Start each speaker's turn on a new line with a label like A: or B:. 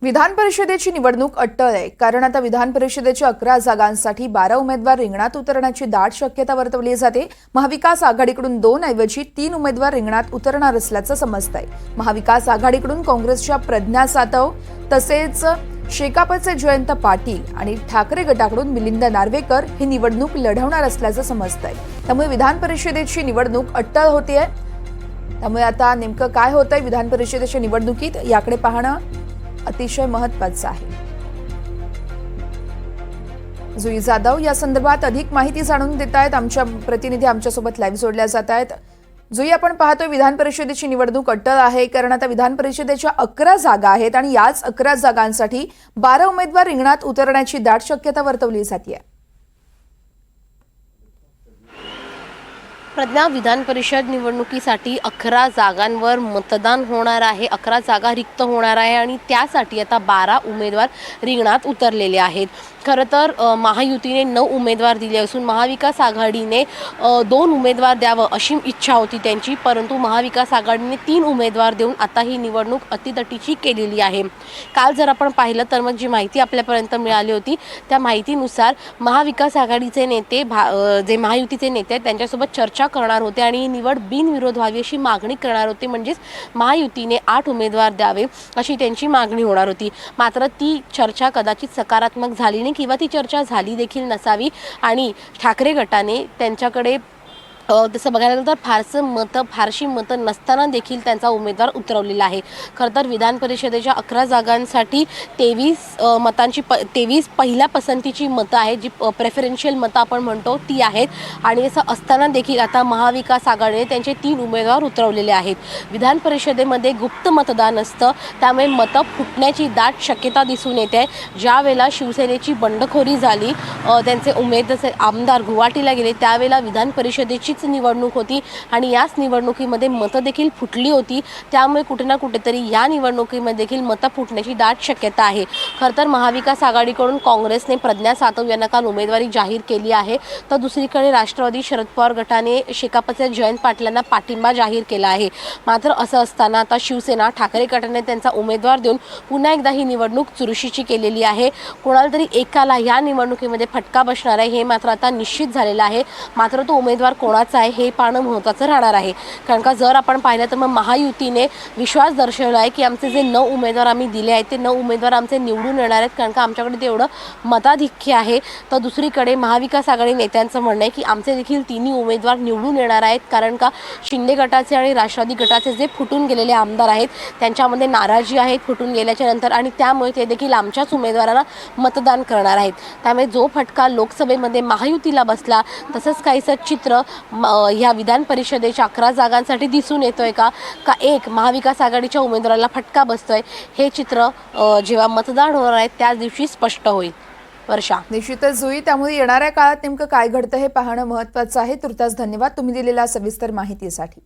A: विधान परिषदेची निवडणूक अट्टल आहे, कारण आता विधान परिषदेच्या 11 जागांसाठी 12 उमेदवार रिंगणात उतरण्याची दाट शक्यता वर्तवली जाते। महाविकास आघाडीकडून 2 ऐवजी 3 उमेदवार रिंगणात उतरणार असल्याचं समजतंय। महाविकास आघाडीकडून काँग्रेसच्या प्रज्ञा सातव तसेच शेकापचे जयंत पाटील आणि ठाकरे गटाकडून मिलिंद नार्वेकर ही निवडणूक लढवणार असल्याचं समजतंय। त्यामुळे विधान परिषदेची निवडणूक अट्टल होतीये। त्यामुळे आता नेमकं काय होतंय विधान परिषदेच्या निवडणुकीत याकडे पाहणं अतिशय महत्त्वाचं आहे। जुई जाधव या संदर्भात अधिक माहिती जाणून देत आहेत। आमच्या प्रतिनिधी आमच्यासोबत लाईव्ह जोडल्या जात आहेत। जुई, आपण पाहतोय विधान परिषदेची निवडणूक अट्टल आहे, कारण आता विधान परिषदेच्या 11 जागा आहेत आणि याच 11 जागांसाठी 12 उमेदवार रिंगणात उतरण्याची दाट शक्यता वर्तवली जाते।
B: प्रज्ञा, विधान परिषद निवडणुकीसाठी 11 जागांवर मतदान होणार आहे। 11 जागा रिक्त होणार आहे आणि त्यासाठी आता 12 उमेदवार रिंगणात उतरलेले आहेत। खरं तर महायुतीने 9 उमेदवार दिले असून महाविकास आघाडीने 2 उमेदवार द्यावं अशी इच्छा होती त्यांची, परंतु महाविकास आघाडीने 3 उमेदवार देऊन आता ही निवडणूक अतितटीची केलेली आहे। काल जर आपण पाहिलं तर मग जी माहिती आपल्यापर्यंत मिळाली होती त्या माहितीनुसार महाविकास आघाडीचे नेते जे महायुतीचे नेते आहेत त्यांच्यासोबत चर्चा करणार होते आणि ही निवड बिनविरोध व्हावी अशी मागणी करणार होते। म्हणजेच महायुतीने 8 उमेदवार द्यावे अशी त्यांची मागणी होणार होती। मात्र ती चर्चा कदाचित सकारात्मक झाली नाही किंवा ती चर्चा झाली देखील नसावी आणि ठाकरे गटाने त्यांच्याकडे तसं बघायला गेलं तर फारशी मतं नसताना देखील त्यांचा उमेदवार उतरवलेला आहे। खरं तर विधान परिषदेच्या 11 जागांसाठी 23 पहिल्या पसंतीची मतं आहेत, जी प्रेफरन्शियल मतं आपण म्हणतो ती आहेत आणि असं असताना देखील आता महाविकास आघाडीने त्यांचे 3 उमेदवार उतरवलेले आहेत। विधान परिषदेमध्ये गुप्त मतदान असतं, त्यामुळे मतं फुटण्याची दाट शक्यता दिसून येते। ज्या वेळेला शिवसेनेची बंडखोरी झाली, त्यांचे आमदार गुवाहाटीला गेले, त्यावेळेला विधान परिषदेची निवडणूक होती आणि याच निवडणुकीमध्ये मतं देखील फुटली होती। त्यामुळे कुठे ना कुठेतरी या निवडणुकीमध्ये देखील मतं फुटण्याची दाट शक्यता आहे। खरं तर महाविकास आघाडीकडून काँग्रेसने प्रज्ञा सातव यांना काल उमेदवारी जाहीर केली आहे, तर दुसरीकडे राष्ट्रवादी शरद पवार गटाने शेकापचे जयंत पाटलांना पाठिंबा जाहीर केला आहे। मात्र असं असताना आता शिवसेना ठाकरे गटाने त्यांचा उमेदवार देऊन पुन्हा एकदा ही निवडणूक चुरशीची केलेली आहे। कोणाला तरी एकाला या निवडणुकीमध्ये फटका बसणार आहे हे मात्र आता निश्चित झालेलं आहे। मात्र तो उमेदवार कोणाचा आहे हे पाहणं महत्त्वाचं राहणार आहे, कारण का जर आपण पाहिलं तर मग महायुतीने विश्वास दर्शवला आहे की आमचे जे 9 उमेदवार आम्ही दिले आहेत ते 9 उमेदवार आमचे निवडून येणार आहेत, कारण का आमच्याकडे तेवढं मताधिक्य आहे। तर दुसरीकडे महाविकास आघाडी नेत्यांचं म्हणणं आहे की आमचे देखील 3 उमेदवार निवडून येणार आहेत, कारण का शिंदे गटाचे आणि राष्ट्रवादी गटाचे जे फुटून गेलेले आमदार आहेत त्यांच्यामध्ये नाराजी आहे फुटून गेल्याच्या नंतर, आणि त्यामुळे ते देखील आमच्याच उमेदवारांना मतदान करणार आहेत। त्यामुळे जो फटका लोकसभेमध्ये महायुतीला बसला तसंच काहीसं चित्र ह्या विधान परिषदेच्या 11 जागांसाठी दिसून येतोय का एक महाविकास आघाडीच्या उमेदवाराला फटका बसतोय, हे चित्र जेव्हा मतदान होणार आहे त्याच दिवशी स्पष्ट होईल। वर्षा,
A: निश्चितच जुई, त्यामुळे येणाऱ्या काळात नेमकं काय घडतं हे पाहणं महत्त्वाचं आहे। तुर्तास धन्यवाद तुम्ही दिलेल्या सविस्तर माहितीसाठी।